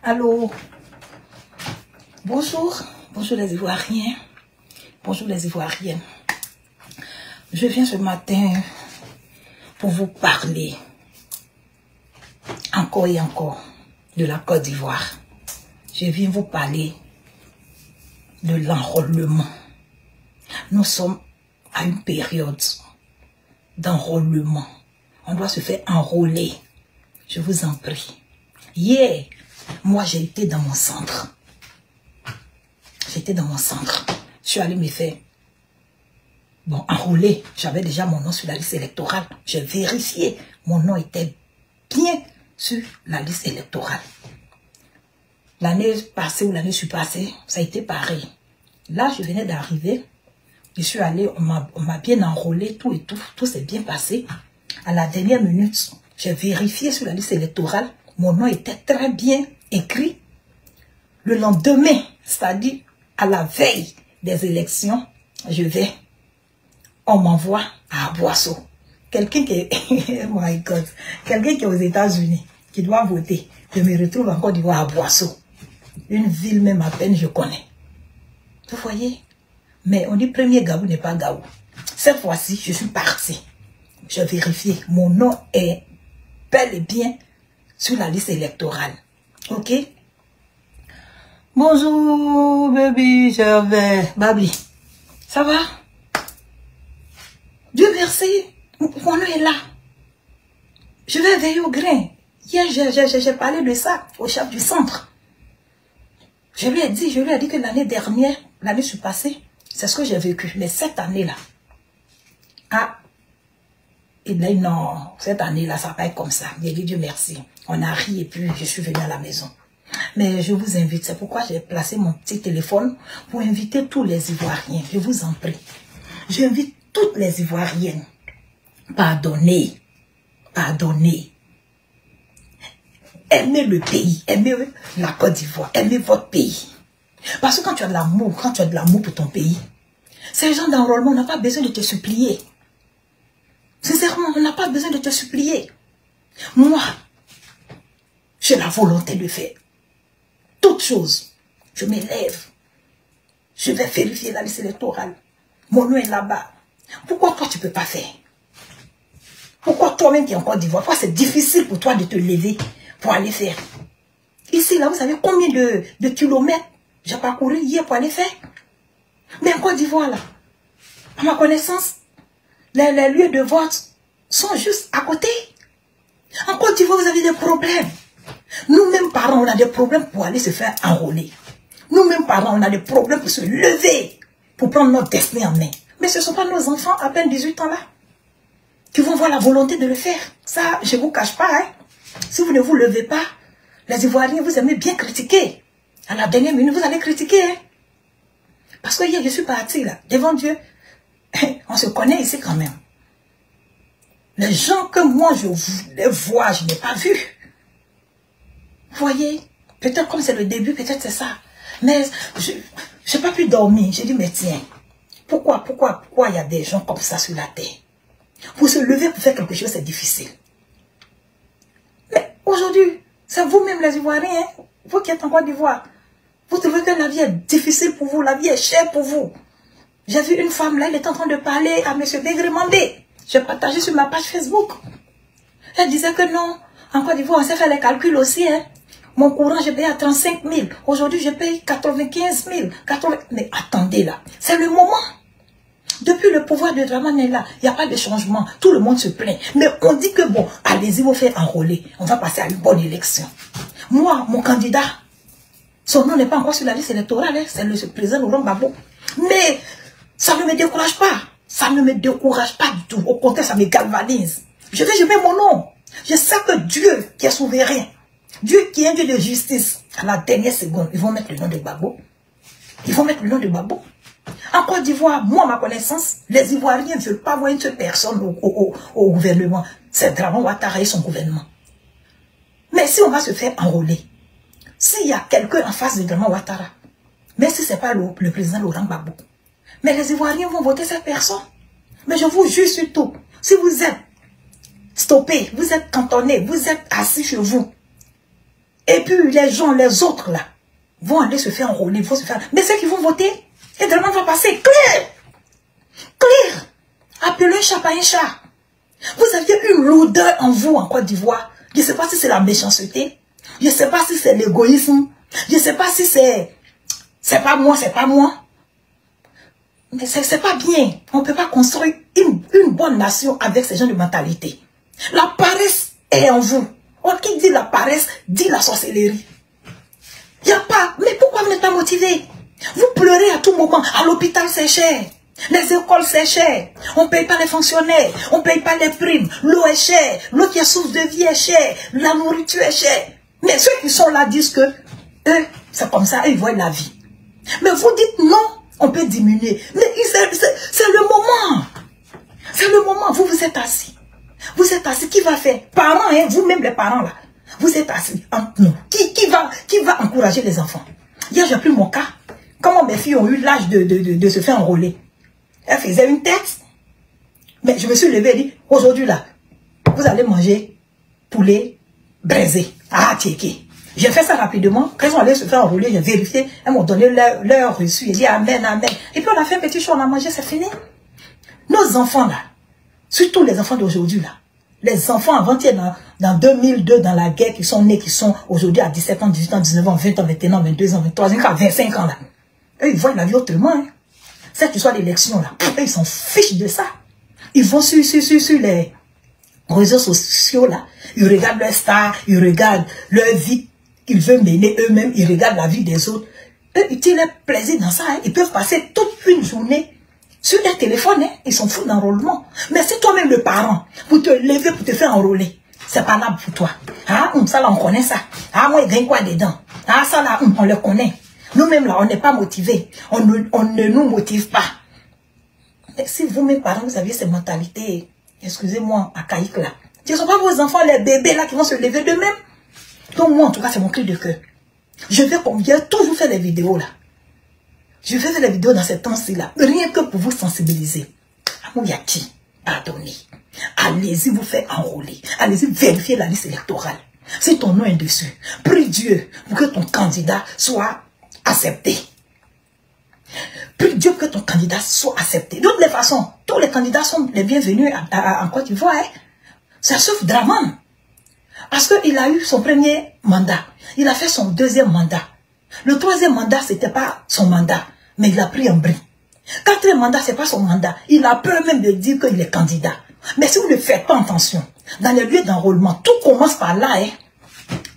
Allô? Bonjour. Bonjour les Ivoiriens. Bonjour les Ivoiriennes. Je viens ce matin pour vous parler encore et encore de la Côte d'Ivoire. Je viens vous parler de l'enrôlement. Nous sommes à une période d'enrôlement. On doit se faire enrôler. Je vous en prie. Hier, moi j'ai été dans mon centre. J'étais dans mon centre. Je suis allée me faire enrôler. J'avais déjà mon nom sur la liste électorale. J'ai vérifié. Mon nom était bien sur la liste électorale. L'année passée ou l'année surpassée, ça a été pareil. Là, je venais d'arriver. Je suis allée, on m'a bien enrôlé, tout et tout. Tout s'est bien passé. À la dernière minute, j'ai vérifié sur la liste électorale. Mon nom était très bien écrit. Le lendemain, c'est-à-dire à la veille des élections, on m'envoie à Aboisseau. Quelqu'un qui est, oh my God, quelqu'un qui est aux États-Unis, qui doit voter, je me retrouve encore d'Ivoire à Aboisseau. Une ville même à peine je connais. Vous voyez? Mais on dit premier Gabou n'est pas Gabou. Cette fois-ci, je suis partie. J'ai vérifié. Mon nom est bel et bien sur la liste électorale. Ok? Bonjour, baby, Babi. Ça va? Dieu merci. Mon nom est là. Je vais veiller au grain. Hier, j'ai parlé de ça au chef du centre. Je lui ai dit que l'année dernière, l'année surpassée, c'est ce que j'ai vécu. Mais cette année-là, il a dit non, cette année-là, ça va pas être comme ça. J'ai dit Dieu merci. On a ri et puis je suis venue à la maison. Mais je vous invite, c'est pourquoi j'ai placé mon petit téléphone pour inviter tous les Ivoiriens. Je vous en prie. J'invite toutes les Ivoiriennes. Pardonnez. Pardonnez. Aimez le pays. Aimez la Côte d'Ivoire. Aimez votre pays. Parce que quand tu as de l'amour, pour ton pays, ces gens d'enrôlement, on n'a pas besoin de te supplier. Sincèrement, on n'a pas besoin de te supplier. Moi, j'ai la volonté de faire toute chose. Je m'élève. Je vais vérifier la liste électorale. Mon nom est là-bas. Pourquoi toi, tu ne peux pas faire? Pourquoi toi-même qui es en Côte d'Ivoire? Pourquoi c'est difficile pour toi de te lever pour aller faire? Ici, là, vous savez combien de kilomètres j'ai parcouru hier pour aller faire? Mais en Côte d'Ivoire, là, à ma connaissance, les lieux de vote sont juste à côté. En Côte d'Ivoire, vous avez des problèmes. Nous-mêmes, parents, on a des problèmes pour aller se faire enrôler. Nous-mêmes, parents, on a des problèmes pour se lever, pour prendre notre destin en main. Mais ce ne sont pas nos enfants, à peine 18 ans là, qui vont avoir la volonté de le faire. Ça, je ne vous cache pas. Hein. Si vous ne vous levez pas, les Ivoiriens, vous aimez bien critiquer. À la dernière minute, vous allez critiquer. Hein. Parce que hier, je suis partie là, devant Dieu. On se connaît ici quand même. Les gens que moi, je les vois, je n'ai pas vu. Vous voyez, peut-être comme c'est le début, peut-être c'est ça. Mais je n'ai pas pu dormir. J'ai dit, mais tiens, pourquoi il y a des gens comme ça sur la terre? Pour se lever, pour faire quelque chose, c'est difficile. Mais aujourd'hui, c'est vous-même les Ivoiriens, hein? Vous qui êtes en Côte d'Ivoire. Vous trouvez que la vie est difficile pour vous, la vie est chère pour vous. J'ai vu une femme là, elle est en train de parler à M. Begremandé. J'ai partagé sur ma page Facebook. Elle disait que non, en Côte d'Ivoire, on sait faire les calculs aussi, hein. Mon courant, je paye à 35 000. Aujourd'hui, je paye 95 000. Mais attendez là, c'est le moment. Depuis le pouvoir de Dramane est là, il n'y a pas de changement. Tout le monde se plaint. Mais on dit que bon, allez-y, vous faites enrôler. On va passer à une bonne élection. Moi, mon candidat, son nom n'est pas encore sur la liste électorale. Hein, c'est le président Laurent Gbagbo. Mais ça ne me décourage pas. Ça ne me décourage pas du tout. Au contraire, ça me galvanise. Je mets mon nom. Je sais que Dieu qui est souverain, Dieu qui est un Dieu de justice, à la dernière seconde, ils vont mettre le nom de Gbagbo. Ils vont mettre le nom de Gbagbo. En Côte d'Ivoire, moi, à ma connaissance, les Ivoiriens ne veulent pas voir une seule personne au gouvernement. C'est Dramane Ouattara et son gouvernement. Mais si on va se faire enrôler, s'il y a quelqu'un en face de Dramane Ouattara, même si ce n'est pas le président Laurent Gbagbo, mais les Ivoiriens vont voter cette personne. Mais je vous jure surtout, si vous êtes stoppé, vous êtes cantonné, vous êtes assis chez vous, Et puis les gens, les autres là, vont aller se faire enrôler, vont se faire... Mais ceux qui vont voter, et vraiment va passer clair. Clair. Appelez un chat par un chat. Vous aviez une lourdeur en vous en Côte d'Ivoire. Je ne sais pas si c'est la méchanceté. Je ne sais pas si c'est l'égoïsme. Je ne sais pas si c'est... C'est pas moi, c'est pas moi. Mais c'est pas bien. On ne peut pas construire une bonne nation avec ce genre de mentalité. La paresse est en vous. Qui dit la paresse, dit la sorcellerie. Il n'y a pas. Mais pourquoi vous n'êtes pas motivé? Vous pleurez à tout moment. À l'hôpital, c'est cher. Les écoles, c'est cher. On ne paye pas les fonctionnaires. On ne paye pas les primes. L'eau est chère. L'eau qui est source de vie est chère. La nourriture est chère. Mais ceux qui sont là disent que eux, c'est comme ça, eux, ils voient la vie. Mais vous dites non, on peut diminuer. Mais c'est le moment. C'est le moment. Vous êtes assis. Vous êtes assis. Qui va faire? Parents, hein, vous-même les parents là. Vous êtes assis entre nous. Qui va encourager les enfants? Hier, j'ai pris mon cas. Comment mes filles ont eu l'âge de se faire enrôler? Elles faisaient une tête. Mais je me suis levée et dit, aujourd'hui là, vous allez manger poulet braisé. Ah, tchéké. J'ai fait ça rapidement. Quand ils sont allés se faire enrôler, j'ai vérifié. Elles m'ont donné leur reçu. J'ai dit amen, amen. Et puis on a fait un petit show, on a mangé, c'est fini. Nos enfants là, surtout les enfants d'aujourd'hui là, les enfants avant-hier dans 2002, dans la guerre, qui sont nés, qui sont aujourd'hui à 17 ans, 18 ans, 19 ans, 20 ans, 21 ans, 22 ans, 23 ans, 25 ans là. Eux, ils voient la vie autrement. Hein. Cette histoire d'élection là, eux, ils s'en fichent de ça. Ils vont sur les réseaux sociaux là, ils regardent leur star, ils regardent leur vie qu'ils veulent mener eux-mêmes, ils regardent la vie des autres. Eux, ils tirent leur plaisir dans ça. Hein. Ils peuvent passer toute une journée sur leur téléphone, hein. Ils sont fous d'enrôlement. Mais si toi-même le parent, pour te lever, pour te faire enrôler, c'est pas là pour toi. Ah, ça là, on connaît ça. Ah, moi, il gagne quoi dedans? Ah, ça là, on le connaît. Nous-mêmes là, on n'est pas motivés. On ne nous motive pas. Mais si vous, mes parents, vous aviez ces mentalités, excusez-moi, archaïques là, ce ne sont pas vos enfants, les bébés là, qui vont se lever d'eux-mêmes. Donc moi, en tout cas, c'est mon cri de cœur. Je vais toujours faire des vidéos là. Je fais des vidéos dans ces temps-ci là, rien que pour vous sensibiliser. Il y a qui? Pardonnez. Allez-y vous faire enrôler. Allez-y vérifier la liste électorale. Si ton nom est dessus, prie Dieu pour que ton candidat soit accepté. Prie Dieu pour que ton candidat soit accepté. De toutes les façons, tous les candidats sont les bienvenus en Côte d'Ivoire. Hein? Ça sauf Dramane. Parce qu'il a eu son premier mandat. Il a fait son deuxième mandat. Le troisième mandat, ce n'était pas son mandat. Mais il a pris un bris. Quatrième mandat, ce n'est pas son mandat. Il a peur même de dire qu'il est candidat. Mais si vous ne faites pas attention, dans les lieux d'enrôlement, tout commence par là. Hein.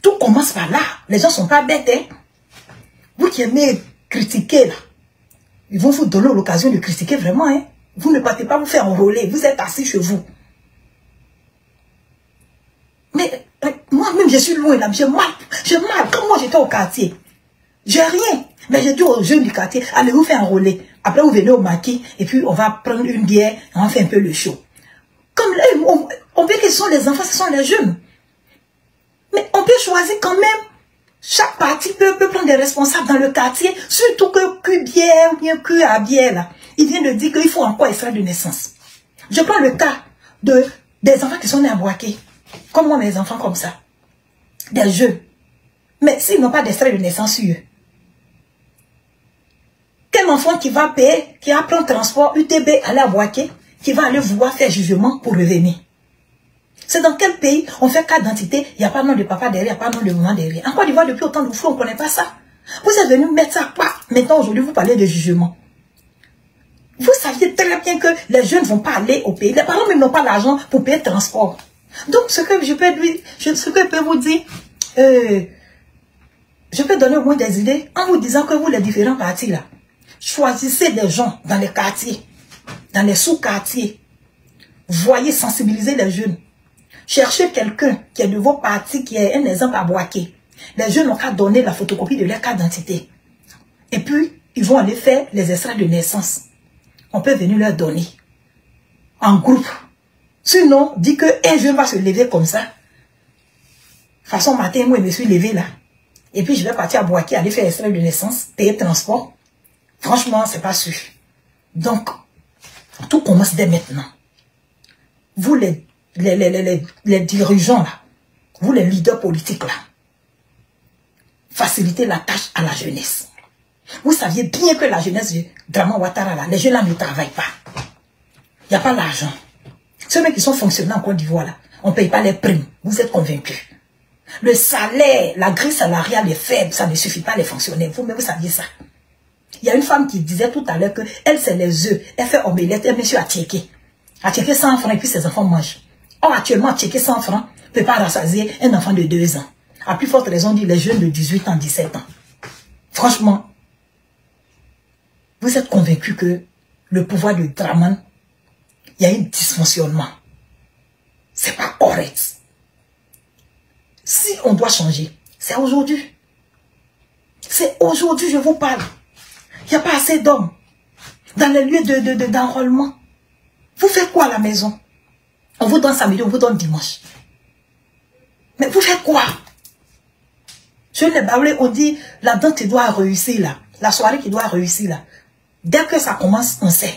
Tout commence par là. Les gens ne sont pas bêtes. Hein. Vous qui aimez critiquer, là, ils vont vous donner l'occasion de critiquer vraiment. Hein. Vous ne partez pas vous faire enrôler. Vous êtes assis chez vous. Mais moi-même, je suis loin là. J'ai mal. Comme moi, j'étais au quartier. J'ai rien. Mais j'ai dit aux jeunes du quartier, allez vous faire enrôler. Après, vous venez au maquis et puis on va prendre une bière et on fait un peu le show. Comme là, on veut que ce sont les enfants, ce sont les jeunes. Mais on peut choisir quand même. Chaque parti peut prendre des responsables dans le quartier. Surtout que Q-Bière ou bien Q-A-Bière, là. Il vient de dire qu'il faut encore extrait de naissance. Je prends le cas des enfants qui sont nés à Boaké. Comme moi, mes enfants comme ça. Des jeunes. Mais s'ils n'ont pas d'extrait de naissance sur eux, quel enfant qui va payer, qui va prendre transport UTB, aller à Boaké, qui va aller vouloir faire jugement pour revenir? C'est dans quel pays on fait carte d'identité, il n'y a pas de nom de papa derrière, il n'y a pas de nom de maman derrière. En Côte d'Ivoire, depuis autant de fois, on ne connaît pas ça. Vous êtes venu mettre ça quoi? Maintenant, aujourd'hui, vous parlez de jugement. Vous saviez très bien que les jeunes ne vont pas aller au pays. Les parents même n'ont pas l'argent pour payer le transport. Donc, ce que je peux vous dire, je peux donner au moins des idées en vous disant que vous, les différents partis là, choisissez des gens dans les quartiers, dans les sous-quartiers. Voyez, sensibiliser les jeunes. Cherchez quelqu'un qui est de vos partis, qui est un exemple à Boaké. Les jeunes n'ont qu'à donner la photocopie de leur carte d'identité. Et puis, ils vont aller faire les extraits de naissance. On peut venir leur donner. En groupe. Sinon, dit qu'un jeune va se lever comme ça. Façon matin, moi, je me suis levé là. Et puis, je vais partir à Boaké, aller faire l'extrait de naissance, payer le transport. Franchement, c'est pas sûr. Donc, tout commence dès maintenant. Vous, les dirigeants là, vous, les leaders politiques là, faciliter la tâche à la jeunesse. Vous saviez bien que la jeunesse de Draman Ouattara, là, les jeunes là ne travaillent pas. Il n'y a pas l'argent. Ceux qui sont fonctionnaires en Côte d'Ivoire, là, on ne paye pas les primes. Vous êtes convaincus. Le salaire, la grille salariale est faible, ça ne suffit pas à les fonctionnaires. Vous-même, vous saviez ça. Il y a une femme qui disait tout à l'heure que elle, c'est les œufs. Elle fait omelette, elle met sur à checker. À checker 100 francs et puis ses enfants mangent. Or, actuellement, à checker 100 francs ne peut pas rassasier un enfant de 2 ans. À plus forte raison, dit les jeunes de 18 ans, 17 ans. Franchement, vous êtes convaincus que le pouvoir de Draman, il y a un dysfonctionnement. C'est pas correct. Si on doit changer, c'est aujourd'hui. C'est aujourd'hui, je vous parle. Il n'y a pas assez d'hommes dans les lieux d'enrôlement. Vous faites quoi à la maison? On vous donne samedi, on vous donne dimanche. Mais vous faites quoi? Je l'ai baoulé, on dit, la danse qui doit réussir là. La soirée qui doit réussir là. Dès que ça commence, on sait.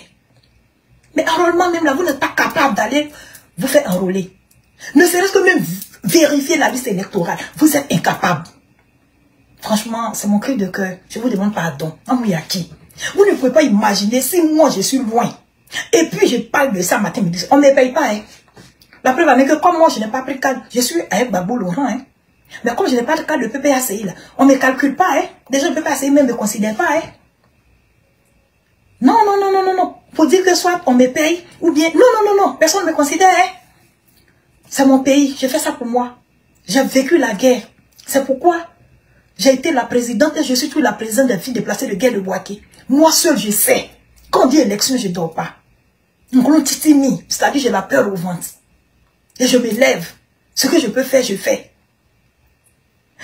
Mais enrôlement même là, vous n'êtes pas capable d'aller vous faire enrôler. Ne serait-ce que même vérifier la liste électorale. Vous êtes incapable. Franchement, c'est mon cri de cœur. Je vous demande pardon. Amouyaki. Vous ne pouvez pas imaginer si moi je suis loin. Et puis je parle de ça matin, midi. On ne me paye pas. Hein. La preuve est que comme moi je n'ai pas pris cadre, je suis avec Babou Laurent. Hein. Mais comme je n'ai pas de cadre de PPACI, là, on ne me calcule pas. Hein. Déjà le PPACI même ne me considère pas. Hein. Non, non, non, non, non, non. Faut dire que soit on me paye ou bien... Non, non, non, non. Personne ne me considère. Hein. C'est mon pays. J'ai fait ça pour moi. J'ai vécu la guerre. C'est pourquoi j'ai été la présidente et je suis toujours la présidente des filles déplacées de guerre de Boaké. Moi seule, je sais. Quand on dit élection, je ne dors pas. C'est-à-dire j'ai la peur au ventre. Et je me lève. Ce que je peux faire, je fais.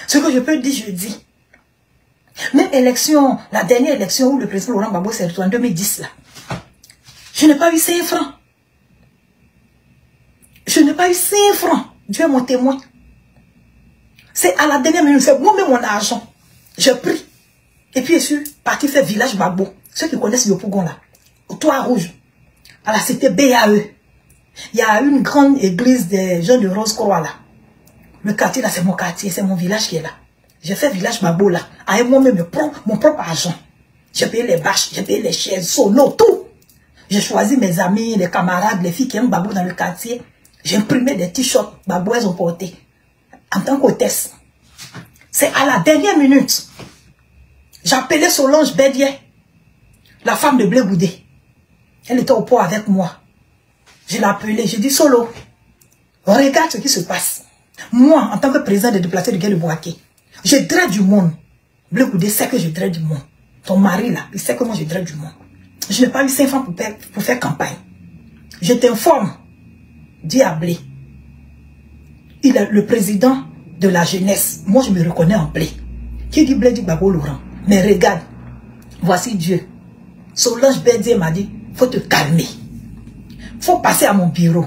Ce que je peux dire, je dis. Même élection, la dernière élection où le président Laurent Gbagbo s'est retrouvé en 2010, là. Je n'ai pas eu 5 francs. Je n'ai pas eu 5 francs. Dieu est mon témoin. C'est à la dernière minute, c'est moi-même mon argent. J'ai pris. Et puis je suis parti faire village Gbagbo. Ceux qui connaissent Yopougon là. Au Toit Rouge. À la cité BAE. Il y a une grande église des jeunes de Rose-Croix là. Le quartier là, c'est mon quartier, c'est mon village qui est là. J'ai fait village Gbagbo là. Avec moi-même mon propre argent. J'ai payé les bâches, j'ai payé les chaises, solo, tout. J'ai choisi mes amis, les camarades, les filles qui aiment Gbagbo dans le quartier. J'ai imprimé des t-shirts Gbagbo, elles ont porté. En tant qu'hôtesse. C'est à la dernière minute. J'appelais Solange Bédier, la femme de Blé Goudé. Elle était au port avec moi. Je l'ai appelée, j'ai dit Solo, regarde ce qui se passe. Moi, en tant que président de déplacés de guerre de Boaké, je drague du monde. Blé Goudé sait que je drague du monde. Ton mari là, il sait que moi je drague du monde. Je n'ai pas eu 5 francs pour faire campagne. Je t'informe, dis à Blé. Il est le président de la jeunesse. Moi, je me reconnais en Blé. Qui dit Blé dit Gbagbo Laurent. Mais regarde, voici Dieu. Solange Bédier m'a dit, faut te calmer. Faut passer à mon bureau.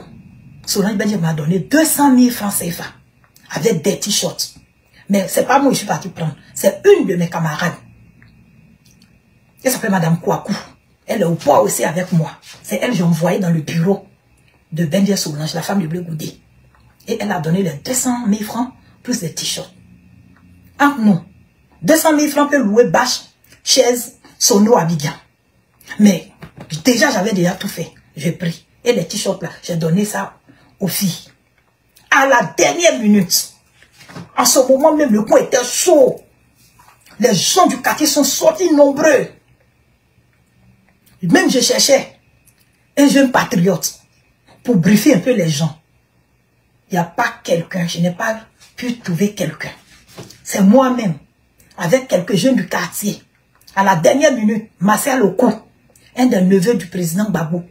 Solange Bédier m'a donné 200 000 francs CFA avec des t-shirts. Mais c'est pas moi que je suis parti prendre. C'est une de mes camarades. Elle s'appelle Madame Kouakou. Elle est au poids aussi avec moi. C'est elle que j'ai envoyé dans le bureau de Bendia Solange, la femme de Blé Goudé. Et elle a donné les 200 000 francs plus des t-shirts. Ah non. 200 000 francs peut louer bâche, chaise, sono, Abidjan. Mais déjà, j'avais déjà tout fait. J'ai pris. Et les t-shirts là, j'ai donné ça aux filles. À la dernière minute, en ce moment même, le coin était chaud. Les gens du quartier sont sortis nombreux. Même je cherchais un jeune patriote pour briefer un peu les gens. Il n'y a pas quelqu'un, je n'ai pas pu trouver quelqu'un. C'est moi-même, avec quelques jeunes du quartier. À la dernière minute, Marcel Okou, un des neveux du président Gbagbo,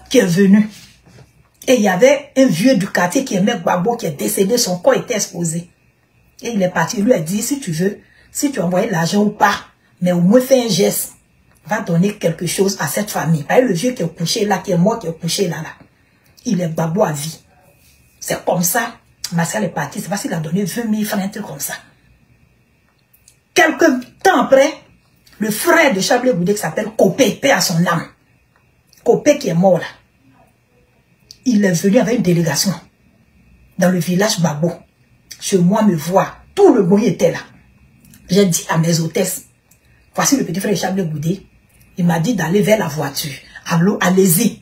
qui est venu. Et il y avait un vieux du quartier qui aimait Gbagbo, qui est décédé, son corps était exposé. Et il est parti, il lui a dit, si tu veux, si tu envoies l'argent ou pas, mais au moins fais un geste, va donner quelque chose à cette famille. Parce que le vieux qui est couché là, qui est mort, qui est couché là, il est Gbagbo à vie. C'est comme ça, Marcel est parti, c'est parce qu'il a donné 20 000 francs, un truc comme ça. Quelques temps après, le frère de Chablé Goudé qui s'appelle Copé, paix à son âme. Copé qui est mort là. Il est venu avec une délégation dans le village Gbagbo. Chez moi me voit, tout le bruit était là. J'ai dit à mes hôtesses, voici le petit frère Chablé Goudé. Il m'a dit d'aller vers la voiture. Allez-y.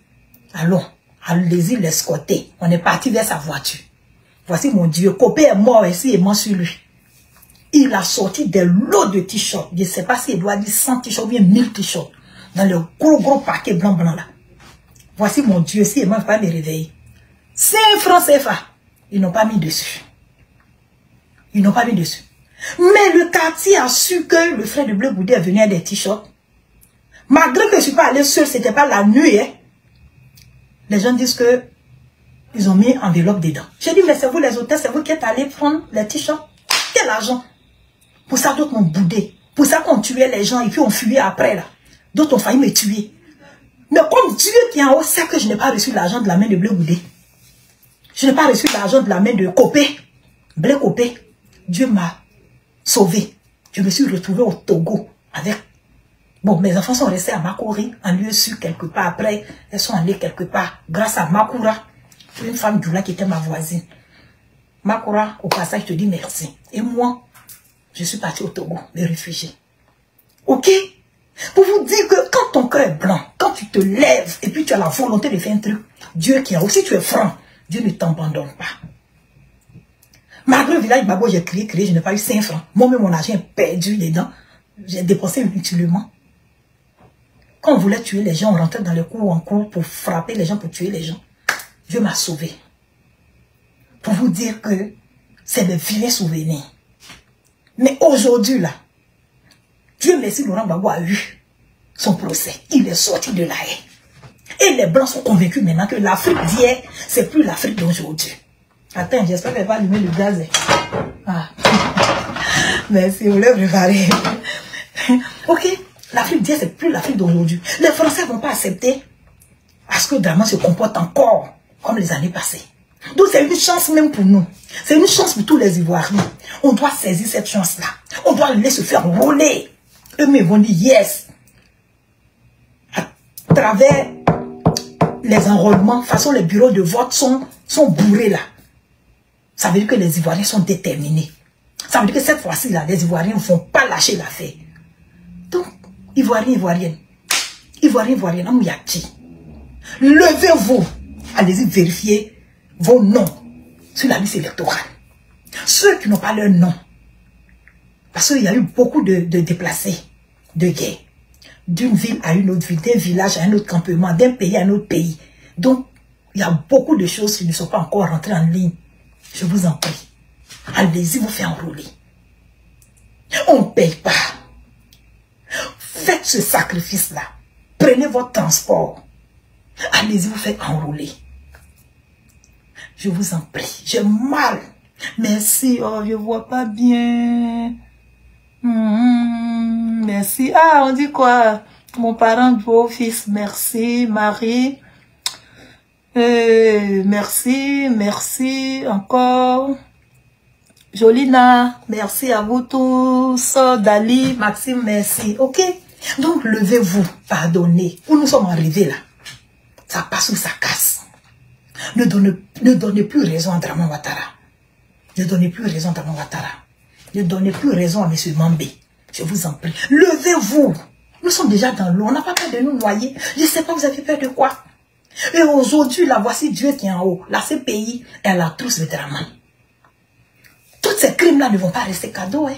Allez-y l'escorter. On est parti vers sa voiture. Voici mon Dieu. Copé est mort ici et mort sur lui. Il a sorti des lots de t-shirts. Je ne sais pas s'il doit dire 100 t-shirts ou bien 1000 t-shirts. Dans le gros paquet blanc là. Voici mon Dieu. Si il ne m'a pas me réveiller. 5 francs CFA. Ils n'ont pas mis dessus. Ils n'ont pas mis dessus. Mais le quartier a su que le frère de Bleu Goudé est venu à des t-shirts. Malgré que je ne suis pas allé seul, ce n'était pas la nuit. Hein. Les gens disent que ils ont mis enveloppe dedans. J'ai dit, mais c'est vous les hôtels, c'est vous qui êtes allés prendre les t-shirts. Quel argent? Pour ça, d'autres m'ont boudé. Pour ça qu'on tuait les gens et puis on fuyait après là. D'autres ont failli me tuer. Mais comme Dieu qui est en haut sait que je n'ai pas reçu l'argent de la main de Bleu Goudé. Je n'ai pas reçu l'argent de la main de Copé. Blé Copé. Dieu m'a sauvé. Je me suis retrouvé au Togo avec... Bon, mes enfants sont restés à Makori, en lieu sûr quelque part. Après, elles sont allées quelque part grâce à Makura, une femme Djoula qui était ma voisine. Makura, au passage, je te dis merci. Et moi, je suis parti au Togo, me réfugier. Ok? Pour vous dire que quand ton cœur est blanc, quand tu te lèves et puis tu as la volonté de faire un truc, Dieu qui est aussi, tu es franc, Dieu ne t'abandonne pas. Malgré le village Babo, j'ai crié, je n'ai pas eu 5 francs. Moi-même, mon argent est perdu dedans. J'ai dépensé inutilement. Quand on voulait tuer les gens, on rentrait dans les cours en cours pour frapper les gens, pour tuer les gens. Dieu m'a sauvé. Pour vous dire que c'est de vilains souvenirs. Mais aujourd'hui, là, Dieu merci, Laurent Gbagbo a eu son procès. Il est sorti de la haie. Et les Blancs sont convaincus maintenant que l'Afrique d'hier, c'est plus l'Afrique d'aujourd'hui. Attends, j'espère qu'elle va allumer le gaz. Ah. Merci, vous l'avez préparé. Ok, l'Afrique d'hier, c'est plus l'Afrique d'aujourd'hui. Les Français ne vont pas accepter à ce que Draman se comporte encore comme les années passées. Donc c'est une chance même pour nous. C'est une chance pour tous les Ivoiriens. On doit saisir cette chance-là. On doit les laisser se faire rouler. Eux-mêmes vont dire yes. À travers les enrôlements, de toute façon les bureaux de vote sont bourrés là. Ça veut dire que les Ivoiriens sont déterminés. Ça veut dire que cette fois-ci là, les Ivoiriens ne vont pas lâcher l'affaire. Donc, Ivoiriens, Ivoiriennes, Amouyaki, levez-vous, allez-y vérifier vos noms sur la liste électorale. Ceux qui n'ont pas leur nom, parce qu'il y a eu beaucoup de déplacés, de guerre, d'une ville à une autre ville, d'un village à un autre campement, d'un pays à un autre pays. Donc, il y a beaucoup de choses qui ne sont pas encore rentrées en ligne. Je vous en prie, allez-y vous faire enrôler. On ne paye pas. Faites ce sacrifice-là. Prenez votre transport. Allez-y vous faire enrôler. Je vous en prie. J'ai mal. Merci. Oh, je vois pas bien. Merci. Ah, on dit quoi? Mon parent beau-fils. Merci. Marie. Merci. Merci. Encore. Jolina. Merci à vous tous. Dali. Maxime. Merci. Ok? Donc, levez-vous. Pardonnez. Où nous sommes arrivés là? Ça passe ou ça casse. Ne donnez plus raison à Draman Ouattara. Ne donnez plus raison à Draman Ouattara. Ne donnez plus raison à M. Mambé. Je vous en prie. Levez-vous. Nous sommes déjà dans l'eau. On n'a pas peur de nous noyer. Je ne sais pas, vous avez peur de quoi? Et aujourd'hui, là, voici Dieu qui est en haut. La CPI, elle a tous le Draman. Tous ces crimes-là ne vont pas rester cadeaux. Hein.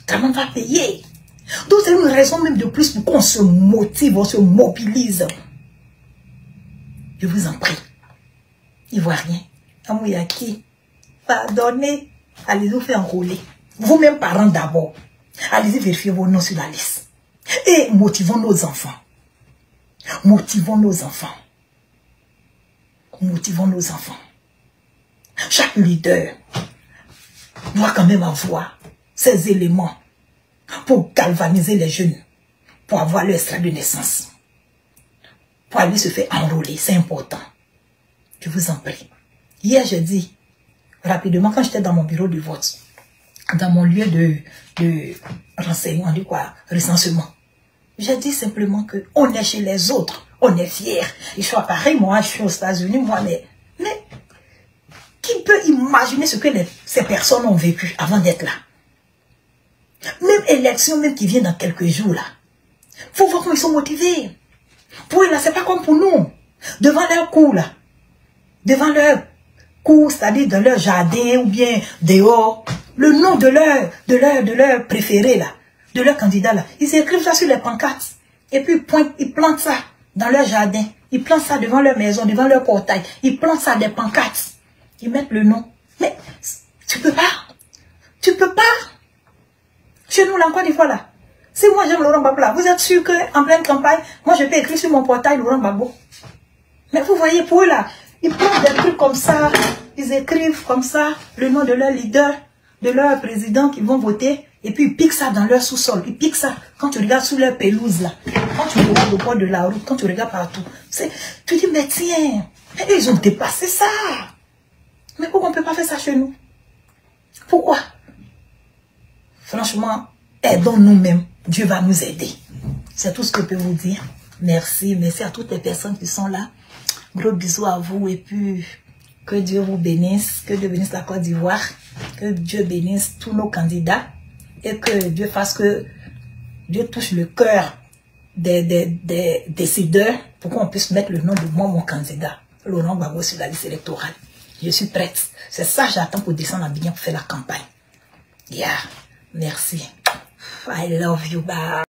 Draman va payer. Donc, c'est une raison même de plus pour qu'on se motive, on se mobilise. Je vous en prie. Ivoiriens, Amouyaki, pardonnez, allez vous faire enrôler. Vous-même parents d'abord, allez-y vérifier vos noms sur la liste. Et motivons nos enfants. Motivons nos enfants. Motivons nos enfants. Chaque leader doit quand même avoir ces éléments pour galvaniser les jeunes, pour avoir leur extrait de naissance, pour aller se faire enrôler, c'est important. Je vous en prie. Hier, j'ai dit, rapidement, quand j'étais dans mon bureau de vote, dans mon lieu de renseignement, de quoi, recensement, j'ai dit simplement que on est chez les autres, on est fiers. Je suis à Paris, moi, je suis aux États-Unis, moi, mais qui peut imaginer ce que ces personnes ont vécu avant d'être là? Mais élection même qui vient dans quelques jours là, faut voir comment ils sont motivés. Pour eux là, c'est pas comme pour nous. Devant leur cour là, devant leur cour, c'est-à-dire dans leur jardin ou bien dehors, le nom de leur préféré là, de leur candidat là, ils écrivent ça sur les pancartes. Et puis ils plantent ça dans leur jardin. Ils plantent ça devant leur maison, devant leur portail. Ils plantent ça des pancartes. Ils mettent le nom. Mais tu peux pas. Tu peux pas. Chez nous, là, encore une fois, là. Si moi j'aime Laurent Gbagbo, là, vous êtes sûr qu'en pleine campagne, moi je peux écrire sur mon portail Laurent Gbagbo. Mais vous voyez, pour eux, là, ils prennent des trucs comme ça. Ils écrivent comme ça le nom de leur leader, de leur président qu'ils vont voter. Et puis ils piquent ça dans leur sous-sol. Ils piquent ça quand tu regardes sous leur pelouse, là. Quand tu regardes au bord de la route, quand tu regardes partout. Tu dis, mais tiens, mais ils ont dépassé ça. Mais pourquoi on ne peut pas faire ça chez nous? Pourquoi? Franchement, aidons nous-mêmes. Dieu va nous aider. C'est tout ce que je peux vous dire. Merci. Merci à toutes les personnes qui sont là. Gros bisous à vous. Et puis, que Dieu vous bénisse. Que Dieu bénisse la Côte d'Ivoire. Que Dieu bénisse tous nos candidats. Et que Dieu fasse que Dieu touche le cœur des décideurs pour qu'on puisse mettre le nom de moi, mon candidat, Laurent Gbagbo, sur la liste électorale. Je suis prête. C'est ça que j'attends pour descendre à Bignan pour faire la campagne. Yeah. Merci. I love you. Bye.